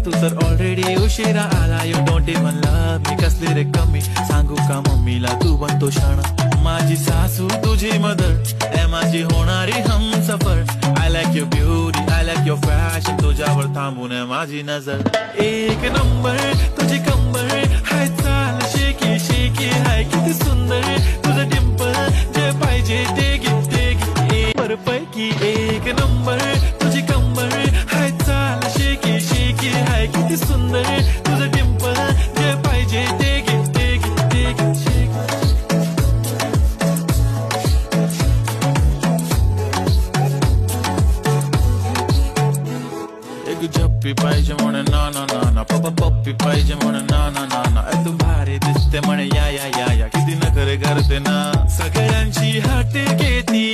तू तर ऑलरेडी उशिरा आला. You don't even love me, कसली रे कमी सांगू का मम्मीला तू बनतो शाणा. माझी सासू तुझी मदर ए माझी होणारी Humsafar. I like your beauty, I like your fashion, तुझ्यावर थांबून आहे माझी नजर. एक नंबर तुझी कंबर हाय, चाल शेकी शेकी हाय, किती सुंदर तुझं डिंपल, जे पाहिजे ते गिफ्ट पैकी एक नंबर तुझी कंबर हाय, चाल शेकी शेकी हाय, किती सुंदर तुझं डिंपल, जे पाहिजे ते गिफ्ट एक झप्पी पाहिजे म्हणे ना ना ना ना, पप्पा पप्पी पाहिजे म्हणे ना ना ना ना. तू भारी दिसते म्हणे या या या या, किती नखरे करते ना, सगळ्यांची हाट घेती.